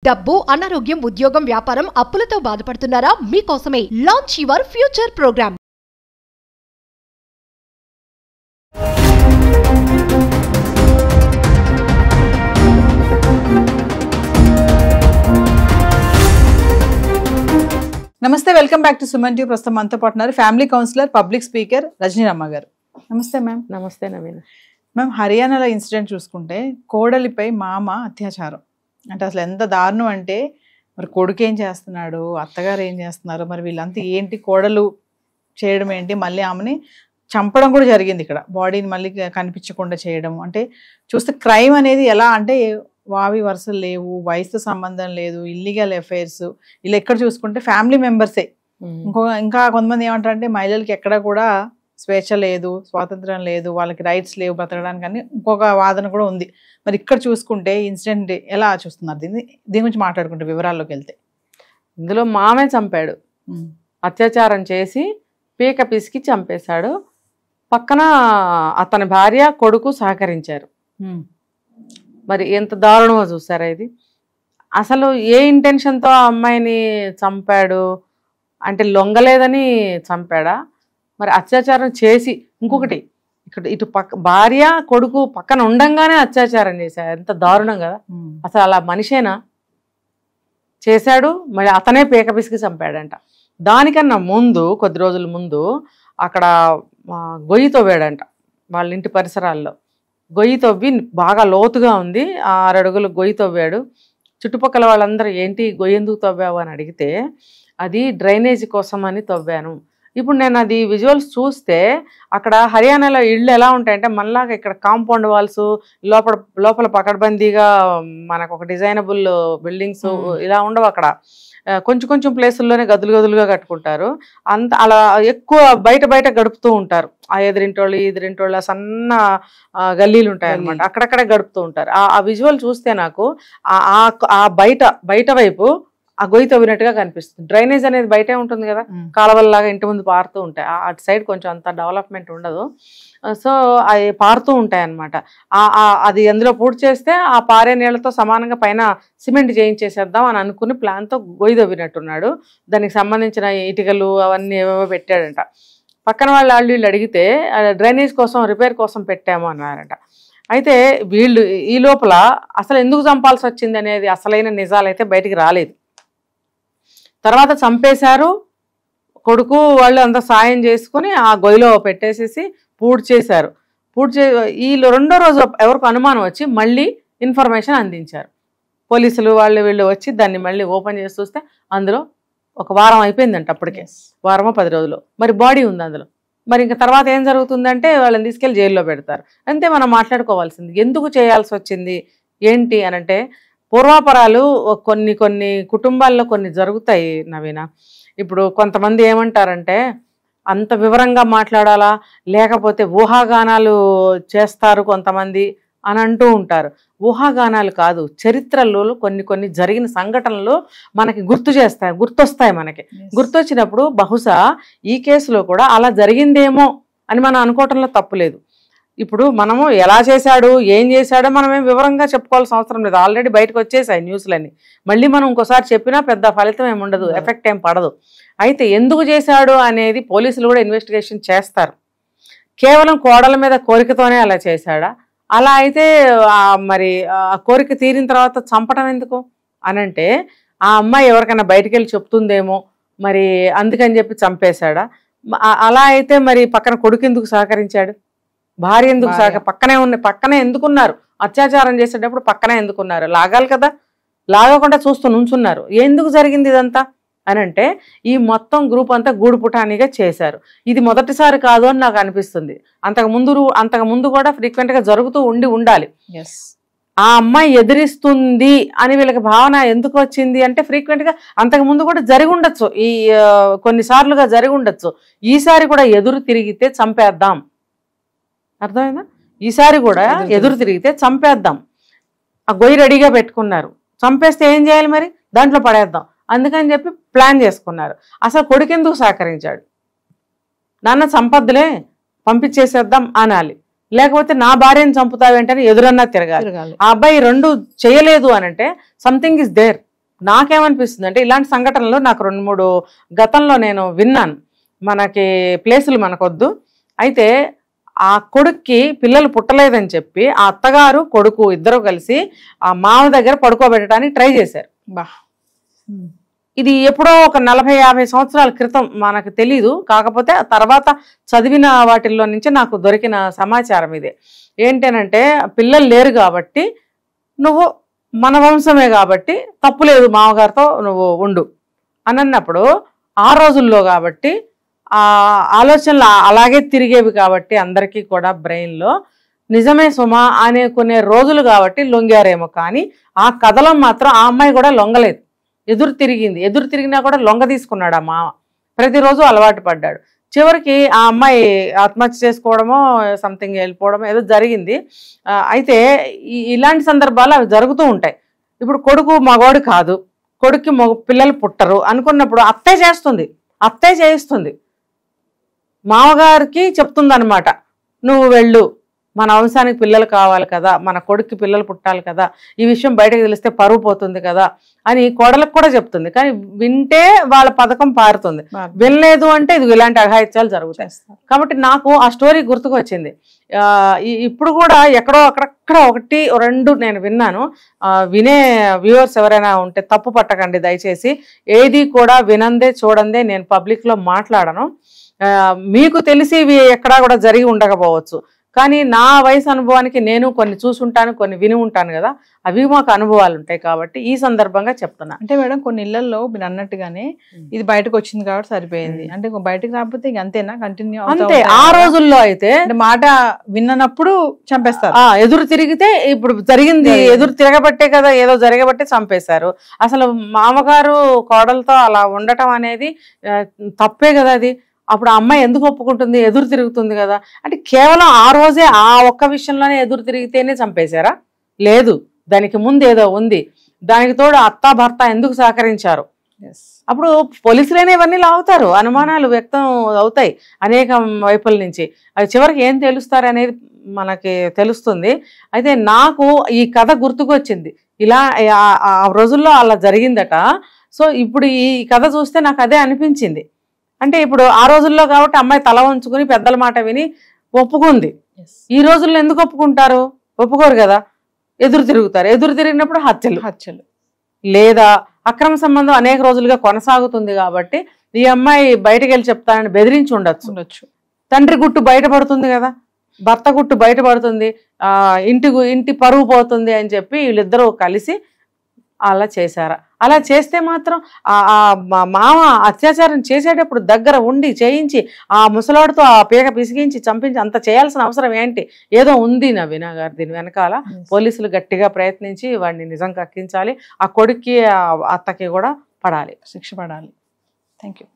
డబ్బు, అనారోగ్యం, ఉద్యోగం, వ్యాపారం, అప్పులతో బాధపడుతున్నారా? మీకోసమే లాంచ్ యువర్ ఫ్యూచర్ ప్రోగ్రామ్. నమస్తే, welcome back to Suman TV. ప్రస్తుతం మనతో పాటు ఉన్నారు ఫ్యామిలీ కౌన్సిలర్, పబ్లిక్ స్పీకర్ రజనీరమ్మ గారు. నమస్తే మ్యామ్. నమస్తే నవీన. మ్యామ్, హర్యానాలో ఇన్సిడెంట్ చూసుకుంటే కోడలిపై మామ అత్యాచారం అంటే అసలు ఎంత దారుణం అంటే, మరి కొడుకు ఏం చేస్తున్నాడు, అత్తగారు ఏం చేస్తున్నారు, మరి వీళ్ళంతా ఏంటి, కోడలు చేయడం ఏంటి, మళ్ళీ ఆమెని చంపడం కూడా జరిగింది ఇక్కడ, బాడీని మళ్ళీ కనిపించకుండా చేయడం. అంటే చూస్తే క్రైమ్ అనేది ఎలా అంటే వావి వరుసలు లేవు, వయసుతో సంబంధం లేదు, ఇల్లీగల్ అఫైర్స్, ఇలా ఎక్కడ చూసుకుంటే ఫ్యామిలీ మెంబర్సే. ఇంకా కొంతమంది ఏమంటారంటే మహిళలకి ఎక్కడ కూడా స్వేచ్ఛ లేదు, స్వాతంత్రం లేదు, వాళ్ళకి రైట్స్ లేవు బ్రతకడానికి అని ఇంకొక వాదన కూడా ఉంది. మరి ఇక్కడ చూసుకుంటే ఇన్సిడెంట్ ఎలా చూస్తున్నారు, దీని గురించి మాట్లాడుకుంటే వివరాల్లోకి వెళ్తే? ఇందులో మామే చంపాడు, అత్యాచారం చేసి పీక పిసికి చంపేశాడు. పక్కన అతని భార్య, కొడుకు సహకరించారు. మరి ఎంత దారుణమో చూసారా ఇది. అసలు ఏ ఇంటెన్షన్తో ఆ అమ్మాయిని చంపాడు అంటే లొంగలేదని చంపాడా, మరి అత్యాచారం చేసి ఇంకొకటి ఇక్కడ ఇటు భార్య కొడుకు పక్కన ఉండంగానే అత్యాచారం చేశాడు. ఎంత దారుణం కదా. అసలు అలా మనిషేనా చేశాడు. మరి అతనే పీక పిసికి చంపాడంట. దానికన్నా ముందు కొద్ది రోజుల ముందు అక్కడ గొయ్యి తవ్వాడంట వాళ్ళ ఇంటి పరిసరాల్లో. గొయ్యి తవ్వి బాగా లోతుగా ఉంది, 6 అడుగులు గొయ్యి తవ్వాడు. చుట్టుపక్కల వాళ్ళందరూ ఏంటి గొయ్యి ఎందుకు తవ్వావు అని అడిగితే అది డ్రైనేజ్ కోసం అని తవ్వాను. ఇప్పుడు నేను అది విజువల్స్ చూస్తే అక్కడ హర్యానాలో ఇళ్ళు ఎలా ఉంటాయంటే మనలాగా ఇక్కడ కాంపౌండ్ వాల్స్, లోపల పకడ్బందీగా మనకు ఒక డిజైనబుల్ బిల్డింగ్స్ ఇలా ఉండవు. అక్కడ కొంచెం ప్లేసుల్లోనే గదులుగా కట్టుకుంటారు. అంత అలా ఎక్కువ బయట గడుపుతూ ఉంటారు. ఆ ఎదురింటోళ్ళు సన్న గల్లీలు ఉంటాయి అన్నమాట, అక్కడక్కడే గడుపుతూ ఉంటారు. ఆ విజువల్ చూస్తే నాకు ఆ బయట వైపు ఆ గొయ్యి తవ్వినట్టుగా కనిపిస్తుంది. డ్రైనేజ్ అనేది బయటే ఉంటుంది కదా, కాలువల్లాగా ఇంటి ముందు పారుతూ ఉంటాయి. అటు సైడ్ కొంచెం అంత డెవలప్మెంట్ ఉండదు, సో అవి పారుతూ ఉంటాయి అన్నమాట. అది అందులో పూర్తి చేస్తే ఆ పారే నీళ్లతో సమానంగా పైన సిమెంట్ చేయించేసేద్దాం అని అనుకుని ప్లాన్తో గొయ్యి తవ్వినట్టున్నాడు. దానికి సంబంధించిన ఇటుకలు అవన్నీ ఏవేవో పెట్టాడంట. పక్కన వాళ్ళు వీళ్ళు అడిగితే డ్రైనేజ్ కోసం రిపేర్ కోసం పెట్టాము అన్నారంట. అయితే వీళ్ళు ఈ లోపల అసలు ఎందుకు చంపాల్సి వచ్చింది అనేది అసలైన నిజాలైతే బయటికి రాలేదు. తర్వాత చంపేశారు. కొడుకు వాళ్ళు అంతా సాయం చేసుకుని ఆ గొయ్యిలో పెట్టేసేసి పూడ్చేశారు. ఈ రెండో రోజు ఎవరికి అనుమానం వచ్చి మళ్ళీ ఇన్ఫర్మేషన్ అందించారు. పోలీసులు వీళ్ళు వచ్చి దాన్ని మళ్ళీ ఓపెన్ చేసి చూస్తే అందులో ఒక వారం అయిపోయిందంట. అప్పటికే వారమో 10 రోజులు మరి బాడీ ఉంది అందులో. మరి ఇంకా తర్వాత ఏం జరుగుతుందంటే వాళ్ళని తీసుకెళ్ళి జైల్లో పెడతారు. అంతే మనం మాట్లాడుకోవాల్సింది. ఎందుకు చేయాల్సి వచ్చింది ఏంటి అనంటే పూర్వాపరాలు కొన్ని కుటుంబాల్లో కొన్ని జరుగుతాయి నవీన. ఇప్పుడు కొంతమంది ఏమంటారంటే అంత వివరంగా మాట్లాడాలా, లేకపోతే ఊహాగానాలు చేస్తారు కొంతమంది అని అంటూ ఉంటారు. ఊహాగానాలు కాదు, చరిత్రలో కొన్ని జరిగిన సంఘటనలు మనకి గుర్తొస్తాయి. మనకి గుర్తొచ్చినప్పుడు బహుశా ఈ కేసులో కూడా అలా జరిగిందేమో అని మనం అనుకోవటంలో తప్పులేదు. ఇప్పుడు మనము ఎలా చేశాడు, ఏం చేశాడో మనమేం వివరంగా చెప్పుకోవాల్సిన అవసరం లేదు. ఆల్రెడీ బయటకు వచ్చేసాయి న్యూస్లన్నీ. మళ్ళీ మనం ఇంకోసారి చెప్పినా పెద్ద ఫలితం ఏమి ఉండదు, ఎఫెక్ట్ ఏం పడదు. అయితే ఎందుకు చేశాడు అనేది పోలీసులు కూడా ఇన్వెస్టిగేషన్ చేస్తారు. కేవలం కోడల మీద కోరికతోనే అలా చేశాడా, అలా అయితే మరి ఆ కోరిక తీరిన తర్వాత చంపడం ఎందుకు అనంటే ఆ అమ్మాయి ఎవరికైనా బయటికి వెళ్ళి చెప్తుందేమో మరి అందుకని చెప్పి చంపేశాడా. అలా అయితే మరి పక్కన కొడుకు ఎందుకు సహకరించాడు, భార్య ఎందుకు పక్కనే ఎందుకున్నారు, అత్యాచారం చేసేటప్పుడు పక్కనే ఎందుకున్నారు, లాగాలి కదా, లాగకుండా చూస్తూ నుంచున్నారు. ఎందుకు జరిగింది ఇదంతా అనంటే ఈ మొత్తం గ్రూప్ అంతా గూడుపుటానిగా చేశారు. ఇది మొదటిసారి కాదు అని నాకు అనిపిస్తుంది. అంతకుముందు కూడా ఫ్రీక్వెంట్గా జరుగుతూ ఉండాలి. ఆ అమ్మాయి ఎదిరిస్తుంది అని వీళ్ళకి భావన ఎందుకు వచ్చింది అంటే ఫ్రీక్వెంట్గా అంతకుముందు కూడా జరిగి ఉండొచ్చు, ఈ కొన్నిసార్లుగా జరిగి ఉండొచ్చు. ఈసారి కూడా ఎదురు తిరిగితే చంపేద్దాం, అర్థమైందా? ఈసారి కూడా ఎదురు తిరిగితే చంపేద్దాం. ఆ గొయ్యి రెడీగా పెట్టుకున్నారు. చంపేస్తే ఏం చేయాలి మరి, దాంట్లో పడేద్దాం అందుకని చెప్పి ప్లాన్ చేసుకున్నారు. అసలు కొడుకెందుకు సహకరించాడు, నాన్న చంపద్దులే పంపించేసేద్దాం అనాలి, లేకపోతే నా భార్యను చంపుతావేంటని ఎదురన్నా తిరగాలి. ఆ అబ్బాయి రెండు చేయలేదు అనంటే సంథింగ్ ఇస్ దేర్. నాకేమనిపిస్తుంది అంటే ఇలాంటి సంఘటనలు నాకు 2-3 గతంలో నేను విన్నాను. మనకి ప్లేసులు మనకొద్దు. అయితే ఆ కొడుక్కి పిల్లలు పుట్టలేదని చెప్పి ఆ అత్తగారు కొడుకు ఇద్దరు కలిసి ఆ మామ దగ్గర పడుకోబెట్టడానికి ట్రై చేశారు. బా ఇది ఎప్పుడో ఒక 40-50 సంవత్సరాల క్రితం, మనకు తెలీదు. కాకపోతే తర్వాత చదివిన వాటిల్లో నుంచి నాకు దొరికిన సమాచారం ఇదే. ఏంటనంటే పిల్లలు లేరు కాబట్టి నువ్వు మన వంశమే కాబట్టి తప్పులేదు, మామగారితో నువ్వు ఉండు అని అన్నప్పుడు ఆ రోజుల్లో కాబట్టి ఆ ఆలోచనలు అలాగే తిరిగేవి కాబట్టి అందరికీ కూడా బ్రెయిన్లో నిజమే సుమా అనుకునే రోజులు కాబట్టి లొంగారేమో. కానీ ఆ కథలో మాత్రం ఆ అమ్మాయి కూడా లొంగలేదు, ఎదురు తిరిగినా కూడా లొంగ తీసుకున్నాడు ఆ మామ. ప్రతిరోజు అలవాటు పడ్డాడు. చివరికి ఆ అమ్మాయి ఆత్మహత్య చేసుకోవడమో సంథింగ్ వెళ్ళిపోవడమో ఏదో జరిగింది. అయితే ఇలాంటి సందర్భాలు అవి జరుగుతూ ఉంటాయి. ఇప్పుడు కొడుకు మగవాడు కాదు, కొడుక్కి పిల్లలు పుట్టరు అనుకున్నప్పుడు అత్తే చేయిస్తుంది, మామగారికి చెప్తుంది అనమాట, నువ్వు వెళ్ళు, మన వంశానికి పిల్లలు కావాలి కదా, మన కొడుక్కి పిల్లలు పుట్టాలి కదా, ఈ విషయం బయటకు తెలిస్తే పరువు పోతుంది కదా అని కోడలకు కూడా చెప్తుంది. కానీ వింటే వాళ్ళ పథకం పారుతుంది, వినలేదు అంటే ఇది ఇలాంటి అఘాయిత్యాలు జరుగుతాయి. కాబట్టి నాకు ఆ స్టోరీ గుర్తుకు వచ్చింది. ఇప్పుడు కూడా ఎక్కడో అక్కడక్కడ 1-2 నేను విన్నాను. వినే వ్యూవర్స్ ఎవరైనా ఉంటే తప్పు పట్టకండి దయచేసి. ఏది కూడా వినందే చూడందే నేను పబ్లిక్లో మాట్లాడను. మీకు తెలిసి ఇవి ఎక్కడా కూడా జరిగి ఉండకపోవచ్చు, కానీ నా వయసు అనుభవానికి నేను కొన్ని చూసుంటాను, కొన్ని విని ఉంటాను కదా, అవి మాకు అనుభవాలు ఉంటాయి కాబట్టి ఈ సందర్భంగా చెప్తున్నా. అంటే మేడం కొన్ని ఇళ్లలో మీరు అన్నట్టుగానే ఇది బయటకు వచ్చింది కాబట్టి సరిపోయింది, అంటే బయటకు రాకపోతే ఇంక అంతేనా, కంటిన్యూ అంతే. ఆ రోజుల్లో అయితే మాట విన్నప్పుడు చంపేస్తారు, ఎదురు తిరిగితే ఇప్పుడు జరిగింది ఎదురు తిరగబట్టే కదా, ఏదో జరగబట్టే చంపేశారు. అసలు మామగారు కోడలతో అలా ఉండటం అనేది తప్పే కదా. అది అప్పుడు ఆ అమ్మాయి ఎందుకు ఒప్పుకుంటుంది, ఎదురు తిరుగుతుంది కదా. అంటే కేవలం ఆ రోజే ఆ ఒక్క విషయంలోనే ఎదురు తిరిగితేనే చంపేశారా? లేదు, దానికి ముందు ఏదో ఉంది. దానికి తోడు అత్త భర్త ఎందుకు సహకరించారు? అప్పుడు పోలీసులైనా ఇవన్నీ లాగుతారు, అనుమానాలు వ్యక్తం అవుతాయి అనేక వైపుల నుంచి. అది చివరికి ఏం తెలుస్తారు అనేది మనకి తెలుస్తుంది. అయితే నాకు ఈ కథ గుర్తుకొచ్చింది, ఇలా ఆ రోజుల్లో అలా జరిగిందట. సో ఇప్పుడు ఈ కథ చూస్తే నాకు అదే అనిపించింది. అంటే ఇప్పుడు ఆ రోజుల్లో కాబట్టి అమ్మాయి తల వంచుకుని పెద్దల మాట విని ఒప్పుకుంది. ఈ రోజుల్లో ఎందుకు ఒప్పుకుంటారు? ఒప్పుకోరు కదా, ఎదురు తిరుగుతారు. ఎదురు తిరిగినప్పుడు హత్యలు లేదా అక్రమ సంబంధం అనేక రోజులుగా కొనసాగుతుంది కాబట్టి ఈ అమ్మాయి బయటకు వెళ్ళి చెప్తానని బెదిరించి ఉండొచ్చు. తండ్రి గుట్టు బయటపడుతుంది కదా, భర్త గుట్టు బయటపడుతుంది, ఇంటి పరువు పోతుంది అని చెప్పి వీళ్ళిద్దరూ కలిసి అలా చేశారా? అలా చేస్తే మాత్రం మామ అత్యాచారం చేసేటప్పుడు దగ్గర ఉండి చేయించి ఆ ముసలాడితో ఆ పీక పిసిగించి చంపించి అంత చేయాల్సిన అవసరం ఏంటి? ఏదో ఉంది నవీన గారు దీని వెనకాల. పోలీసులు గట్టిగా ప్రయత్నించి వాడిని నిజం కక్కించాలి, ఆ కొడుక్కి అత్తకి కూడా పడాలి, శిక్ష పడాలి. Thank you.